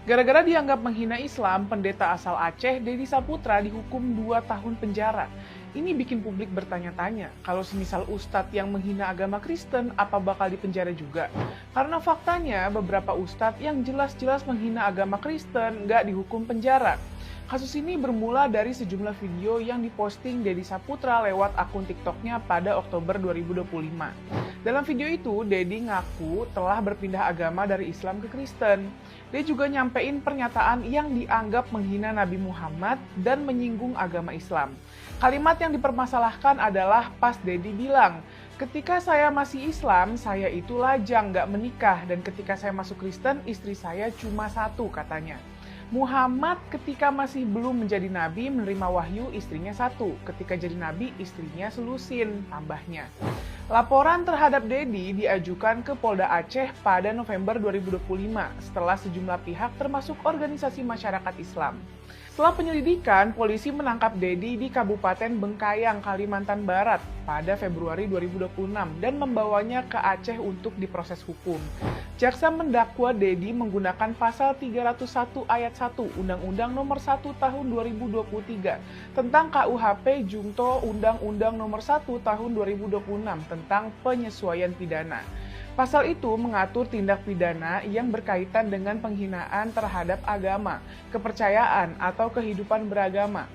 Gara-gara dianggap menghina Islam, pendeta asal Aceh, Deddy Saputra dihukum 2 tahun penjara. Ini bikin publik bertanya-tanya, kalau semisal ustadz yang menghina agama Kristen, apa bakal dipenjara juga? Karena faktanya, beberapa ustadz yang jelas-jelas menghina agama Kristen nggak dihukum penjara. Kasus ini bermula dari sejumlah video yang diposting Deddy Saputra lewat akun TikToknya pada Oktober 2025. Dalam video itu, Deddy ngaku telah berpindah agama dari Islam ke Kristen. Dia juga nyampein pernyataan yang dianggap menghina Nabi Muhammad dan menyinggung agama Islam. Kalimat yang dipermasalahkan adalah pas Deddy bilang, ketika saya masih Islam, saya itu lajang gak menikah, dan ketika saya masuk Kristen, istri saya cuma satu katanya. Muhammad ketika masih belum menjadi nabi menerima wahyu istrinya satu, ketika jadi nabi istrinya selusin, tambahnya. Laporan terhadap Deddy diajukan ke Polda Aceh pada November 2025 setelah sejumlah pihak termasuk organisasi masyarakat Islam. Setelah penyelidikan, polisi menangkap Deddy di Kabupaten Bengkayang, Kalimantan Barat pada Februari 2026 dan membawanya ke Aceh untuk diproses hukum. Jaksa mendakwa Deddy menggunakan pasal 301 ayat 1 Undang-Undang Nomor 1 Tahun 2023 tentang KUHP Junto Undang-Undang Nomor 1 Tahun 2026 tentang penyesuaian pidana. Pasal itu mengatur tindak pidana yang berkaitan dengan penghinaan terhadap agama, kepercayaan, atau kehidupan beragama.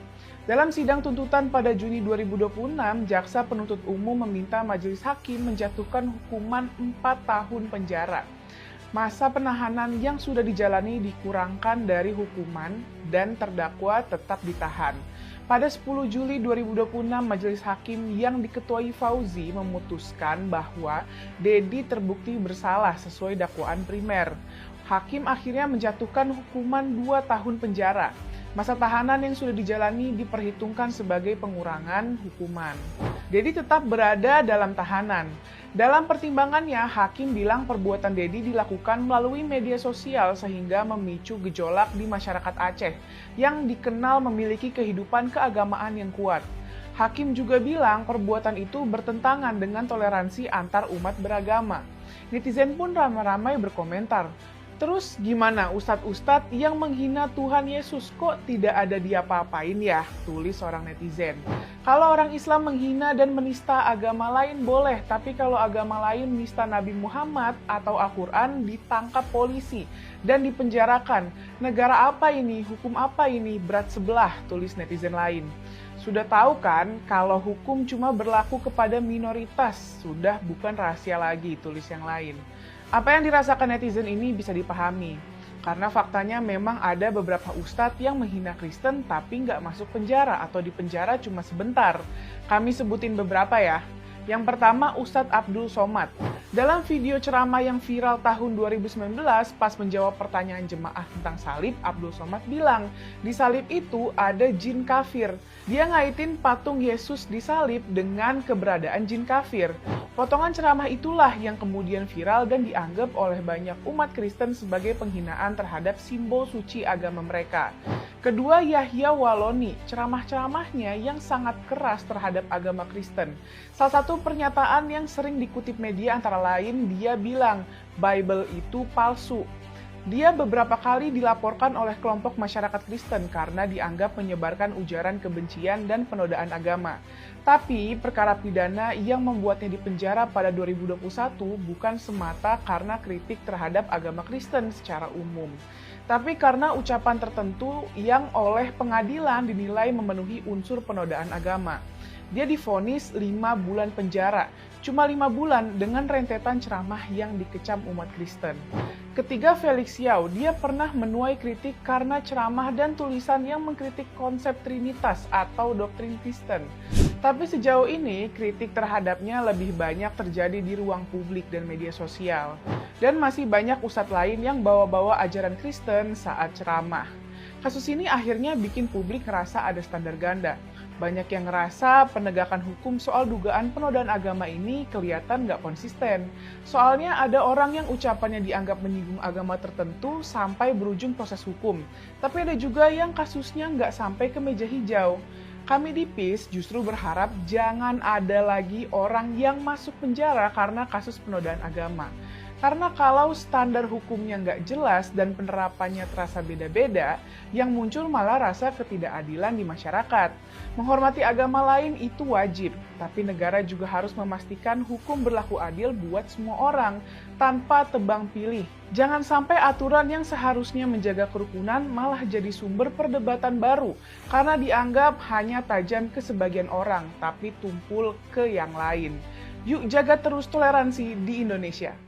Dalam sidang tuntutan pada Juni 2026, Jaksa Penuntut Umum meminta Majelis Hakim menjatuhkan hukuman 4 tahun penjara. Masa penahanan yang sudah dijalani dikurangkan dari hukuman dan terdakwa tetap ditahan. Pada 10 Juli 2026, Majelis Hakim yang diketuai Fauzi memutuskan bahwa Deddy terbukti bersalah sesuai dakwaan primer. Hakim akhirnya menjatuhkan hukuman 2 tahun penjara. Masa tahanan yang sudah dijalani diperhitungkan sebagai pengurangan hukuman. Deddy tetap berada dalam tahanan. Dalam pertimbangannya, Hakim bilang perbuatan Deddy dilakukan melalui media sosial sehingga memicu gejolak di masyarakat Aceh yang dikenal memiliki kehidupan keagamaan yang kuat. Hakim juga bilang perbuatan itu bertentangan dengan toleransi antar umat beragama. Netizen pun ramai-ramai berkomentar, terus gimana ustadz-ustadz yang menghina Tuhan Yesus kok tidak ada diapa-apain ya? Tulis seorang netizen. Kalau orang Islam menghina dan menista agama lain boleh, tapi kalau agama lain menista Nabi Muhammad atau Al-Quran ditangkap polisi dan dipenjarakan. Negara apa ini? Hukum apa ini? Berat sebelah, tulis netizen lain. Sudah tahu kan kalau hukum cuma berlaku kepada minoritas, sudah bukan rahasia lagi, tulis yang lain. Apa yang dirasakan netizen ini bisa dipahami, karena faktanya memang ada beberapa ustadz yang menghina Kristen tapi nggak masuk penjara atau dipenjara cuma sebentar. Kami sebutin beberapa ya. Yang pertama, Ustadz Abdul Somad. Dalam video ceramah yang viral tahun 2019, pas menjawab pertanyaan jemaah tentang salib, Abdul Somad bilang, di salib itu ada jin kafir. Dia ngaitin patung Yesus di salib dengan keberadaan jin kafir. Potongan ceramah itulah yang kemudian viral dan dianggap oleh banyak umat Kristen sebagai penghinaan terhadap simbol suci agama mereka. Kedua, Yahya Waloni, ceramah-ceramahnya yang sangat keras terhadap agama Kristen. Salah satu pernyataan yang sering dikutip media antara lain, dia bilang, Bible itu palsu. Dia beberapa kali dilaporkan oleh kelompok masyarakat Kristen karena dianggap menyebarkan ujaran kebencian dan penodaan agama. Tapi perkara pidana yang membuatnya dipenjara pada 2021 bukan semata karena kritik terhadap agama Kristen secara umum, tapi karena ucapan tertentu yang oleh pengadilan dinilai memenuhi unsur penodaan agama. Dia divonis 5 bulan penjara, cuma 5 bulan dengan rentetan ceramah yang dikecam umat Kristen. Ketiga, Felix Yao, dia pernah menuai kritik karena ceramah dan tulisan yang mengkritik konsep Trinitas atau doktrin Kristen. Tapi sejauh ini, kritik terhadapnya lebih banyak terjadi di ruang publik dan media sosial. Dan masih banyak ustadz lain yang bawa-bawa ajaran Kristen saat ceramah. Kasus ini akhirnya bikin publik ngerasa ada standar ganda. Banyak yang ngerasa penegakan hukum soal dugaan penodaan agama ini kelihatan nggak konsisten. Soalnya ada orang yang ucapannya dianggap menyinggung agama tertentu sampai berujung proses hukum. Tapi ada juga yang kasusnya nggak sampai ke meja hijau. Kami di PIS justru berharap jangan ada lagi orang yang masuk penjara karena kasus penodaan agama. Karena kalau standar hukumnya nggak jelas dan penerapannya terasa beda-beda, yang muncul malah rasa ketidakadilan di masyarakat. Menghormati agama lain itu wajib, tapi negara juga harus memastikan hukum berlaku adil buat semua orang, tanpa tebang pilih. Jangan sampai aturan yang seharusnya menjaga kerukunan malah jadi sumber perdebatan baru, karena dianggap hanya tajam ke sebagian orang, tapi tumpul ke yang lain. Yuk jaga terus toleransi di Indonesia.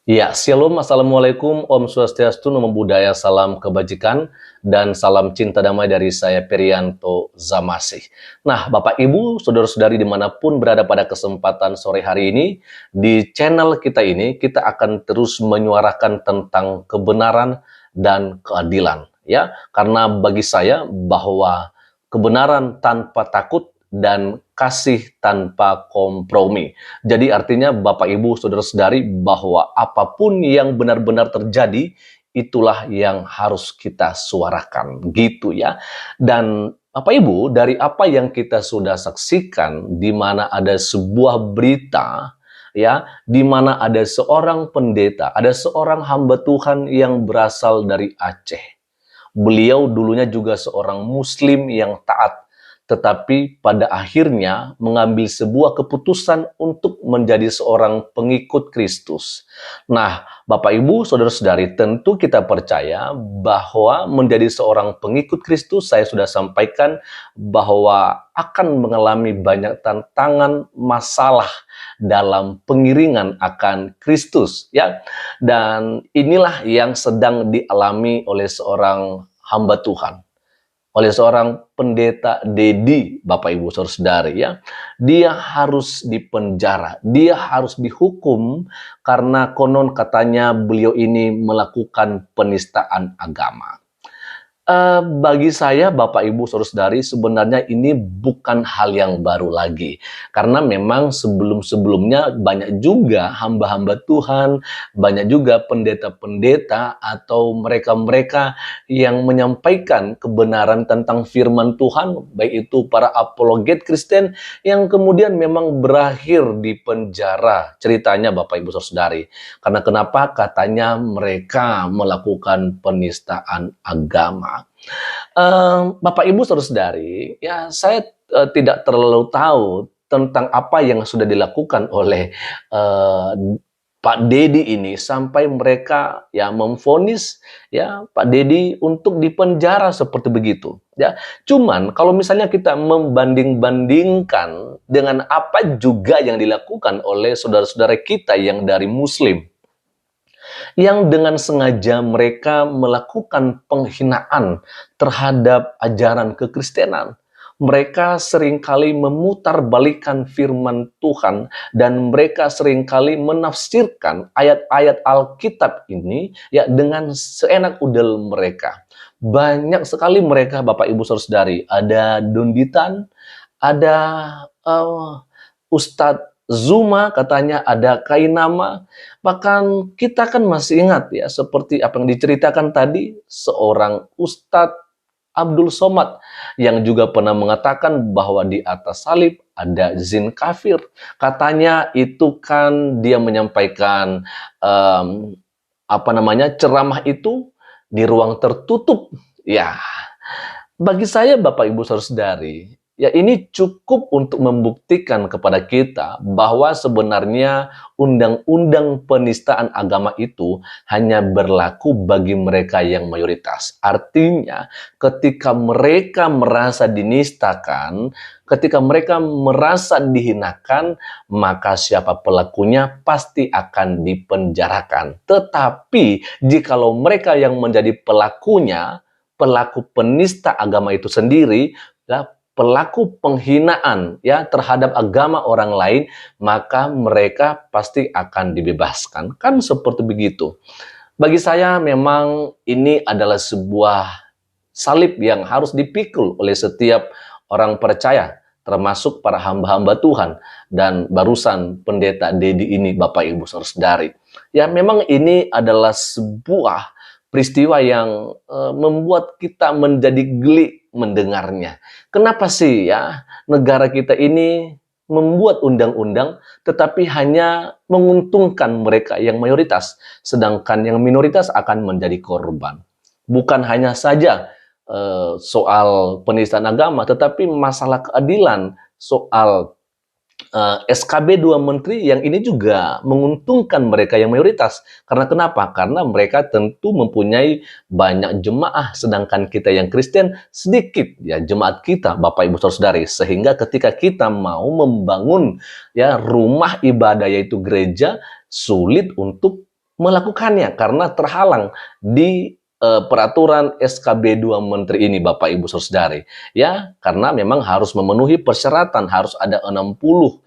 Ya, Shalom, Assalamualaikum, Om Swastiastu, Namo Buddhaya, salam kebajikan, dan salam cinta damai dari saya, Perianto Zamasih. Nah, Bapak Ibu, Saudara-saudari dimanapun berada pada kesempatan sore hari ini, di channel kita ini, kita akan terus menyuarakan tentang kebenaran dan keadilan. Ya, karena bagi saya bahwa kebenaran tanpa takut dan kasih tanpa kompromi. Jadi artinya Bapak Ibu Saudara-saudari bahwa apapun yang benar-benar terjadi itulah yang harus kita suarakan gitu ya. Dan Bapak Ibu, dari apa yang kita sudah saksikan, di mana ada sebuah berita ya, di mana ada seorang pendeta, ada seorang hamba Tuhan yang berasal dari Aceh. Beliau dulunya juga seorang muslim yang taat, tetapi pada akhirnya mengambil sebuah keputusan untuk menjadi seorang pengikut Kristus. Nah, Bapak Ibu, Saudara-saudari, tentu kita percaya bahwa menjadi seorang pengikut Kristus, saya sudah sampaikan bahwa akan mengalami banyak tantangan, masalah dalam pengiringan akan Kristus, ya. Dan inilah yang sedang dialami oleh seorang hamba Tuhan, oleh seorang pendeta Dedi, Bapak Ibu Saudara-saudari ya. Dia harus dipenjara, dia harus dihukum karena konon katanya beliau ini melakukan penistaan agama. Bagi saya, Bapak Ibu Saudara-saudari, sebenarnya ini bukan hal yang baru lagi. Karena memang sebelum-sebelumnya banyak juga hamba-hamba Tuhan, banyak juga pendeta-pendeta atau mereka-mereka yang menyampaikan kebenaran tentang firman Tuhan, baik itu para apologet Kristen yang kemudian memang berakhir di penjara. Ceritanya Bapak Ibu Saudara-saudari. Karena kenapa? Katanya mereka melakukan penistaan agama. Bapak Ibu Saudara-saudari, ya saya tidak terlalu tahu tentang apa yang sudah dilakukan oleh Pak Dedi ini sampai mereka ya memvonis ya Pak Dedi untuk dipenjara seperti begitu ya. Cuman kalau misalnya kita membanding-bandingkan dengan apa juga yang dilakukan oleh saudara-saudara kita yang dari Muslim, yang dengan sengaja mereka melakukan penghinaan terhadap ajaran kekristenan. Mereka seringkali memutarbalikkan firman Tuhan dan mereka seringkali menafsirkan ayat-ayat Alkitab ini ya dengan seenak udel mereka. Banyak sekali mereka, Bapak Ibu Saudara-saudari, ada Dunditan, ada Ustadz Zuma, katanya ada Kainama. Bahkan kita kan masih ingat ya, seperti apa yang diceritakan tadi, seorang Ustadz Abdul Somad yang juga pernah mengatakan bahwa di atas salib ada jin kafir. Katanya itu kan dia menyampaikan ceramah itu di ruang tertutup. Ya, bagi saya Bapak Ibu Saudara-saudari, ya ini cukup untuk membuktikan kepada kita bahwa sebenarnya undang-undang penistaan agama itu hanya berlaku bagi mereka yang mayoritas. Artinya ketika mereka merasa dinistakan, ketika mereka merasa dihinakan, maka siapa pelakunya pasti akan dipenjarakan. Tetapi jikalau mereka yang menjadi pelakunya, pelaku penista agama itu sendiri, ya, pelaku penghinaan ya terhadap agama orang lain, maka mereka pasti akan dibebaskan. Kan seperti begitu. Bagi saya memang ini adalah sebuah salib yang harus dipikul oleh setiap orang percaya, termasuk para hamba-hamba Tuhan dan barusan pendeta Dedi ini, Bapak Ibu Saudara-saudari. Ya memang ini adalah sebuah peristiwa yang membuat kita menjadi geli mendengarnya. Kenapa sih ya negara kita ini membuat undang-undang tetapi hanya menguntungkan mereka yang mayoritas, sedangkan yang minoritas akan menjadi korban. Bukan hanya saja soal penistaan agama, tetapi masalah keadilan, soal SKB 2 menteri yang ini juga menguntungkan mereka yang mayoritas. Karena kenapa? Karena mereka tentu mempunyai banyak jemaah, sedangkan kita yang Kristen sedikit ya jemaat kita, Bapak Ibu Saudara-saudari. Sehingga ketika kita mau membangun ya rumah ibadah yaitu gereja, sulit untuk melakukannya karena terhalang di peraturan SKB 2 menteri ini, Bapak Ibu Saudara-saudari. Ya, karena memang harus memenuhi persyaratan, harus ada 60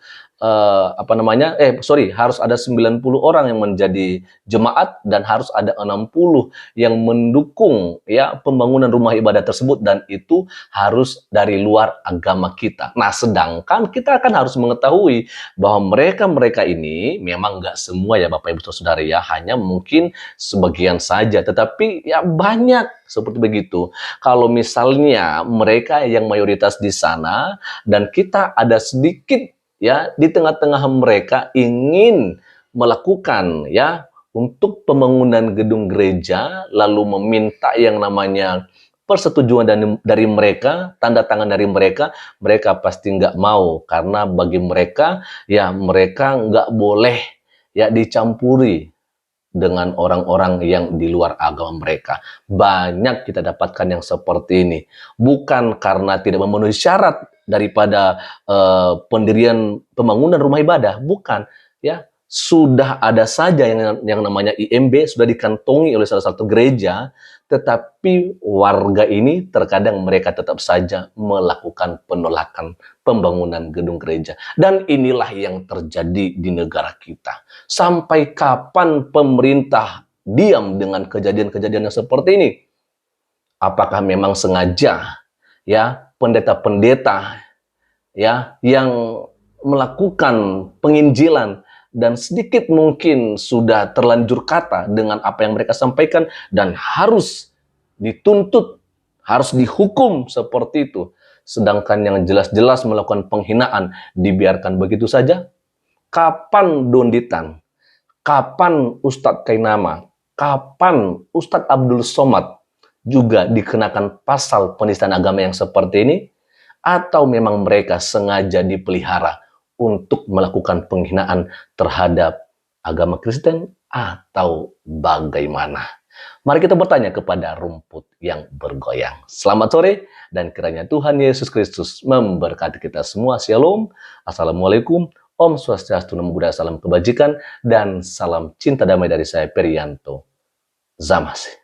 harus ada 90 orang yang menjadi jemaat dan harus ada 60 yang mendukung ya pembangunan rumah ibadah tersebut, dan itu harus dari luar agama kita. Nah, sedangkan kita akan harus mengetahui bahwa mereka ini memang nggak semua ya Bapak Ibu Saudara ya, hanya mungkin sebagian saja, tetapi ya banyak seperti begitu. Kalau misalnya mereka yang mayoritas di sana dan kita ada sedikit ya di tengah-tengah mereka ingin melakukan ya untuk pembangunan gedung gereja, lalu meminta yang namanya persetujuan dari mereka, tanda tangan dari mereka, mereka pasti nggak mau, karena bagi mereka ya mereka nggak boleh ya dicampuri dengan orang-orang yang di luar agama mereka. Banyak kita dapatkan yang seperti ini. Bukan karena tidak memenuhi syarat daripada pendirian pembangunan rumah ibadah, bukan. Ya, sudah ada saja yang namanya IMB sudah dikantongi oleh salah satu gereja, tetapi warga ini terkadang mereka tetap saja melakukan penolakan pembangunan gedung gereja. Dan inilah yang terjadi di negara kita. Sampai kapan pemerintah diam dengan kejadian-kejadian yang seperti ini? Apakah memang sengaja ya pendeta-pendeta ya yang melakukan penginjilan dan sedikit mungkin sudah terlanjur kata dengan apa yang mereka sampaikan dan harus dituntut, harus dihukum seperti itu. Sedangkan yang jelas-jelas melakukan penghinaan dibiarkan begitu saja? Kapan Donditan? Kapan Ustadz Kainama? Kapan Ustadz Abdul Somad juga dikenakan pasal penistaan agama yang seperti ini? Atau memang mereka sengaja dipelihara untuk melakukan penghinaan terhadap agama Kristen, atau bagaimana? Mari kita bertanya kepada rumput yang bergoyang. Selamat sore, dan kiranya Tuhan Yesus Kristus memberkati kita semua. Shalom, Assalamualaikum, Om Swastiastu, Namo Buddhaya, salam kebajikan, dan salam cinta damai dari saya, Perianto Zamasi.